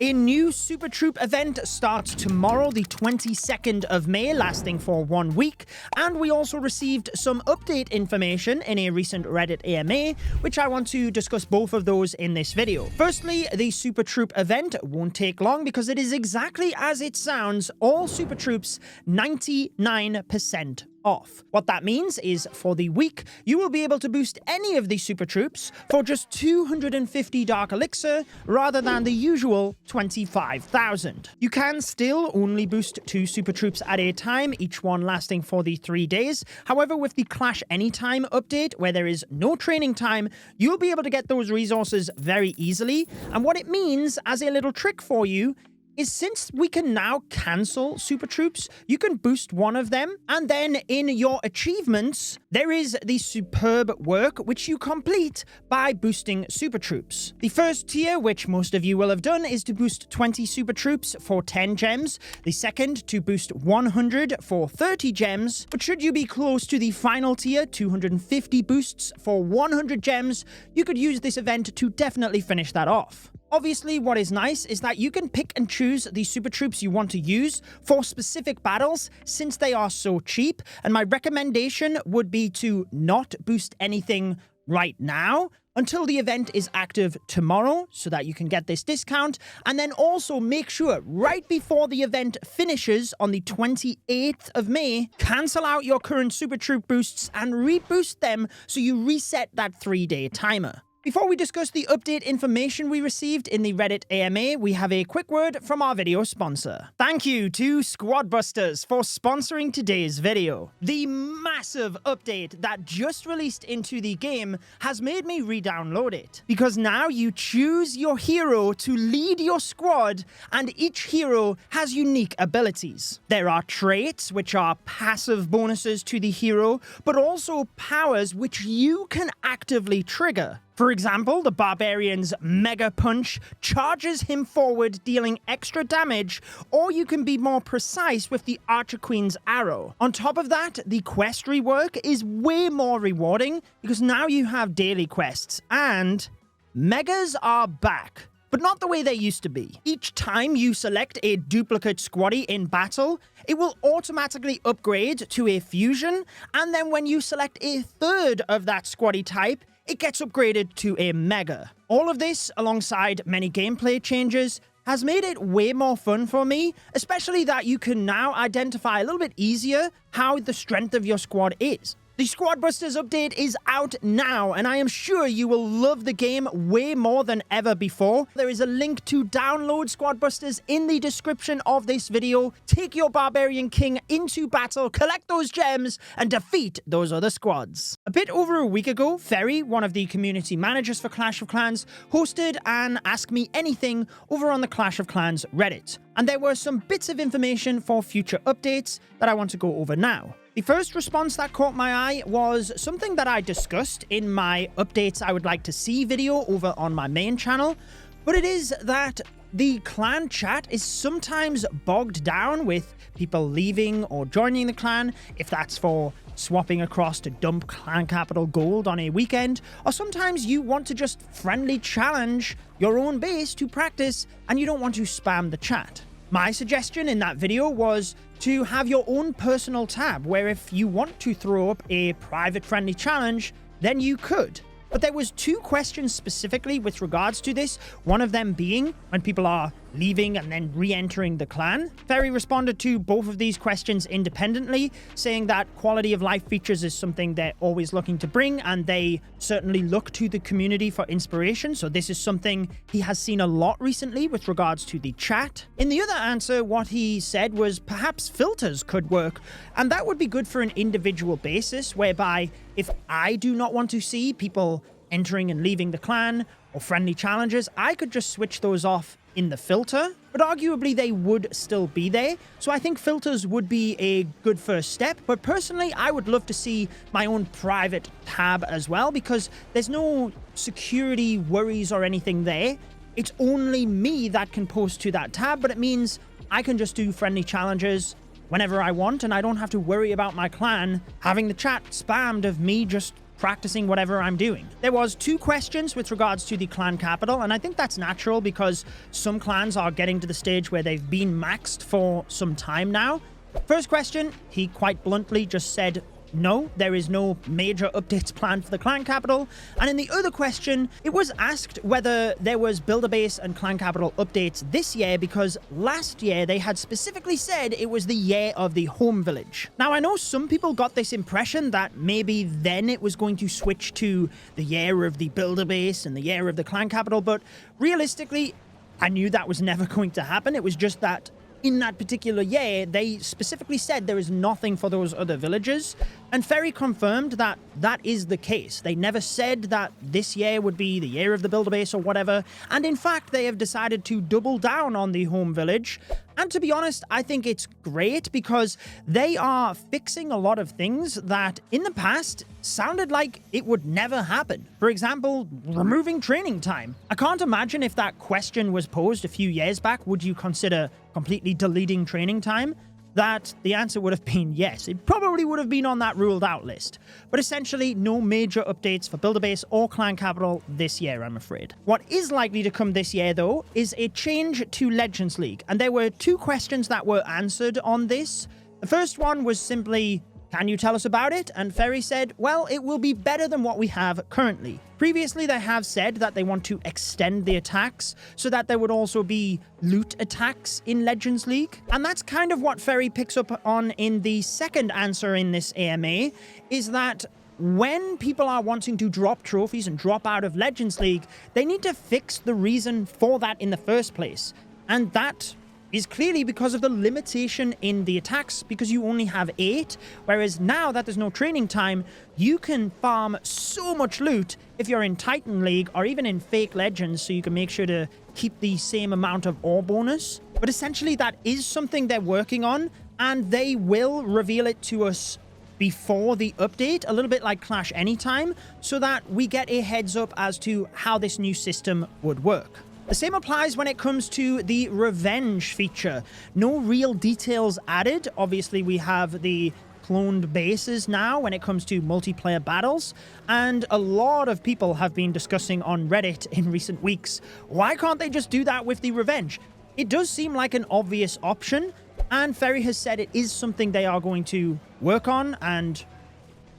A new Super Troop event starts tomorrow, the 22nd of May, lasting for 1 week, and we also received some update information in a recent Reddit AMA, which I want to discuss both of those in this video. Firstly, the Super Troop event won't take long because it is exactly as it sounds, all Super Troops 99% off. What that means is for the week, you will be able to boost any of the Super Troops for just 250 Dark Elixir rather than the usual 25,000. You can still only boost 2 Super Troops at a time, each one lasting for the 3 days. However, with the Clash Anytime update, where there is no training time, you'll be able to get those resources very easily. And what it means, as a little trick for you, is since we can now cancel Super Troops, you can boost one of them, and then in your achievements, there is the superb work which you complete by boosting Super Troops. The first tier, which most of you will have done, is to boost 20 Super Troops for 10 gems. The second, to boost 100 for 30 gems. But should you be close to the final tier, 250 boosts for 100 gems, you could use this event to definitely finish that off. Obviously, what is nice is that you can pick and choose the Super Troops you want to use for specific battles since they are so cheap, and my recommendation would be to not boost anything right now until the event is active tomorrow so that you can get this discount, and then also make sure right before the event finishes on the 28th of May, cancel out your current Super Troop boosts and reboost them so you reset that 3-day timer. Before we discuss the update information we received in the Reddit AMA, we have a quick word from our video sponsor. Thank you to Squadbusters for sponsoring today's video. The massive update that just released into the game has made me re-download it, because now you choose your hero to lead your squad, and each hero has unique abilities. There are traits, which are passive bonuses to the hero, but also powers which you can actively trigger. For example, the Barbarian's Mega Punch charges him forward, dealing extra damage, or you can be more precise with the Archer Queen's Arrow. On top of that, the quest rework is way more rewarding because now you have daily quests, and Megas are back. But not the way they used to be. Each time you select a duplicate squaddy in battle, it will automatically upgrade to a fusion, and then when you select a third of that squaddy type, it gets upgraded to a mega. All of this, alongside many gameplay changes, has made it way more fun for me, especially that you can now identify a little bit easier how the strength of your squad is. The Squadbusters update is out now, and I am sure you will love the game way more than ever before. There is a link to download Squadbusters in the description of this video. Take your Barbarian King into battle, collect those gems, and defeat those other squads. A bit over a week ago, Ferry, one of the community managers for Clash of Clans, hosted an Ask Me Anything over on the Clash of Clans Reddit. And there were some bits of information for future updates that I want to go over now. The first response that caught my eye was something that I discussed in my updates I would like to see video over on my main channel, but it is that the clan chat is sometimes bogged down with people leaving or joining the clan, if that's for swapping across to dump clan capital gold on a weekend, or sometimes you want to just friendly challenge your own base to practice and you don't want to spam the chat. My suggestion in that video was to have your own personal tab where if you want to throw up a private friendly challenge, then you could. But there was 2 questions specifically with regards to this, one of them being when people are leaving and then re-entering the clan. Ferry responded to both of these questions independently, saying that quality of life features is something they're always looking to bring, and they certainly look to the community for inspiration, so this is something he has seen a lot recently with regards to the chat. In the other answer, what he said was perhaps filters could work, and that would be good for an individual basis, whereby if I do not want to see people entering and leaving the clan or friendly challenges, I could just switch those off in the filter, but arguably they would still be there. So I think filters would be a good first step, but personally I would love to see my own private tab as well, because there's no security worries or anything there. It's only me that can post to that tab, but it means I can just do friendly challenges whenever I want, and I don't have to worry about my clan having the chat spammed of me just practicing whatever I'm doing. There was 2 questions with regards to the clan capital, and I think that's natural because some clans are getting to the stage where they've been maxed for some time now. First question, he quite bluntly just said, no, there is no major updates planned for the clan capital. And in the other question, it was asked whether there was builder base and clan capital updates this year, because last year they had specifically said it was the year of the home village. Now, I know some people got this impression that maybe then it was going to switch to the year of the builder base and the year of the clan capital, but realistically, I knew that was never going to happen. It was just that in that particular year, they specifically said there is nothing for those other villages, and Ferry confirmed that that is the case. They never said that this year would be the year of the builder base or whatever, and in fact, they have decided to double down on the home village. And to be honest, I think it's great because they are fixing a lot of things that in the past sounded like it would never happen. For example, removing training time. I can't imagine if that question was posed a few years back, would you consider completely deleting training time? That the answer would have been yes. It probably would have been on that ruled out list. But essentially, no major updates for Builder Base or Clan Capital this year, I'm afraid. What is likely to come this year, though, is a change to Legends League. And there were 2 questions that were answered on this. The first one was simply, can you tell us about it? And Ferry said, well, it will be better than what we have currently. Previously, they have said that they want to extend the attacks so that there would also be loot attacks in Legends League. And that's kind of what Ferry picks up on in the second answer in this AMA, is that when people are wanting to drop trophies and drop out of Legends League, they need to fix the reason for that in the first place. And that is clearly because of the limitation in the attacks, because you only have 8, whereas now that there's no training time, you can farm so much loot if you're in Titan League or even in Fake Legends, so you can make sure to keep the same amount of ore bonus. But essentially that is something they're working on, and they will reveal it to us before the update, a little bit like Clash Anytime, so that we get a heads up as to how this new system would work. The same applies when it comes to the revenge feature. No real details added. Obviously, we have the cloned bases now when it comes to multiplayer battles, and a lot of people have been discussing on Reddit in recent weeks, why can't they just do that with the revenge? It does seem like an obvious option, and Ferry has said it is something they are going to work on and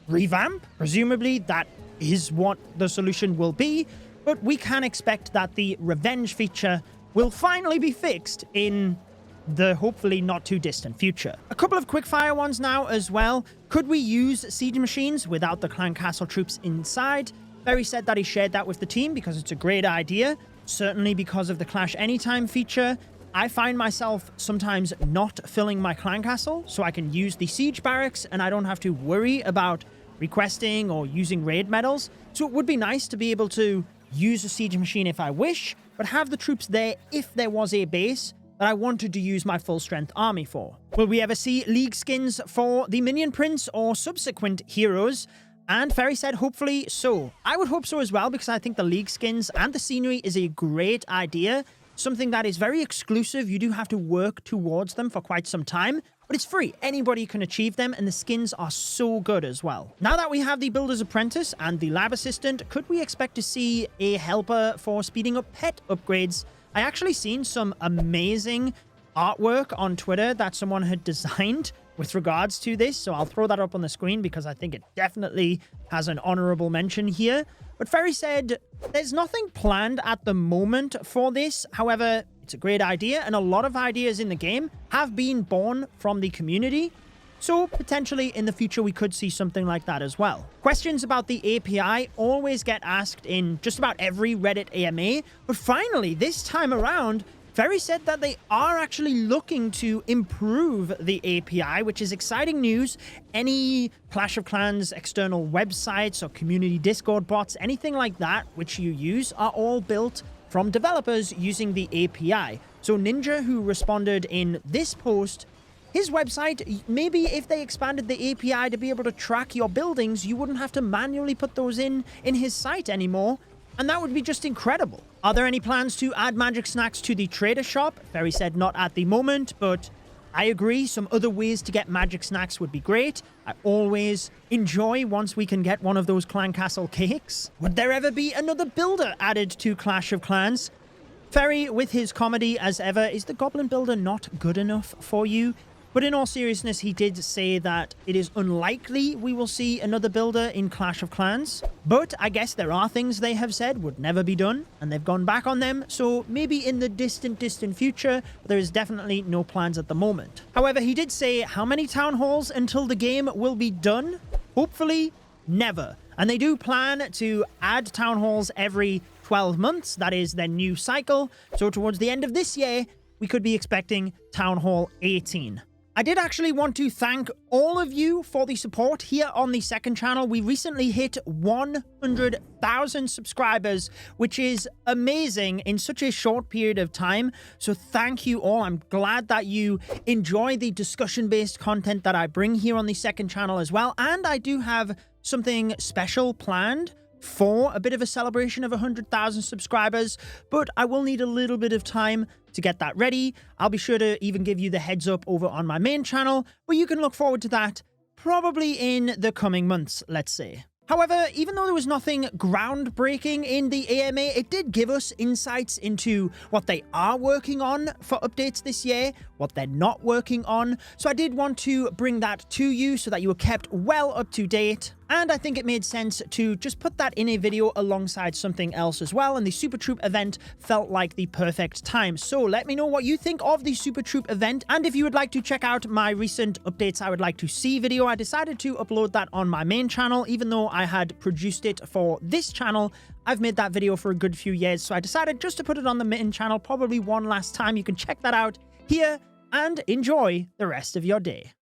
revamp. Presumably, that is what the solution will be. But we can expect that the revenge feature will finally be fixed in the hopefully not too distant future. A couple of quickfire ones now as well. Could we use siege machines without the clan castle troops inside? Ferry said that he shared that with the team because it's a great idea. Certainly because of the Clash Anytime feature. I find myself sometimes not filling my clan castle, so I can use the siege barracks and I don't have to worry about requesting or using raid medals. So it would be nice to be able to use a siege machine if I wish, but have the troops there if there was a base that I wanted to use my full strength army for. Will we ever see league skins for the Minion Prince or subsequent heroes? And Ferry said hopefully so. I would hope so as well, because I think the league skins and the scenery is a great idea. Something that is very exclusive. You do have to work towards them for quite some time, but it's free. Anybody can achieve them, and the skins are so good as well. Now that we have the Builder's Apprentice and the Lab Assistant, could we expect to see a helper for speeding up pet upgrades? I actually seen some amazing artwork on Twitter that someone had designed with regards to this, so I'll throw that up on the screen because I think it definitely has an honorable mention here. But Ferry said there's nothing planned at the moment for this. However, it's a great idea, and a lot of ideas in the game have been born from the community. So potentially in the future, we could see something like that as well. Questions about the API always get asked in just about every Reddit AMA. But finally, this time around, Ferry said that they are actually looking to improve the API, which is exciting news. Any Clash of Clans external websites or community Discord bots, anything like that which you use, are all built from developers using the API. So Ninja, who responded in this post, his website, maybe if they expanded the API to be able to track your buildings, you wouldn't have to manually put those in his site anymore. And that would be just incredible. Are there any plans to add magic snacks to the trader shop? Ferry said not at the moment, but I agree, some other ways to get magic snacks would be great. I always enjoy once we can get one of those clan castle cakes. Would there ever be another builder added to Clash of Clans? Ferry, with his comedy as ever, is the Goblin Builder not good enough for you? But in all seriousness, he did say that it is unlikely we will see another builder in Clash of Clans. But I guess there are things they have said would never be done, and they've gone back on them, so maybe in the distant future, there is definitely no plans at the moment. However, he did say how many town halls until the game will be done? Hopefully, never. And they do plan to add town halls every 12 months. That is their new cycle. So towards the end of this year, we could be expecting Town Hall 18. I did actually want to thank all of you for the support here on the second channel. We recently hit 100,000 subscribers, which is amazing in such a short period of time. So thank you all. I'm glad that you enjoy the discussion-based content that I bring here on the second channel as well. And I do have something special planned for a bit of a celebration of 100,000 subscribers, but I will need a little bit of time to get that ready. I'll be sure to even give you the heads up over on my main channel, but you can look forward to that probably in the coming months, let's say. However, even though there was nothing groundbreaking in the AMA, it did give us insights into what they are working on for updates this year, what they're not working on. So I did want to bring that to you so that you were kept well up to date. And I think it made sense to just put that in a video alongside something else as well. And the Super Troop event felt like the perfect time. So let me know what you think of the Super Troop event. And if you would like to check out my recent updates I would like to see video, I decided to upload that on my main channel. Even though I had produced it for this channel, I've made that video for a good few years. So I decided just to put it on the main channel probably one last time. You can check that out here and enjoy the rest of your day.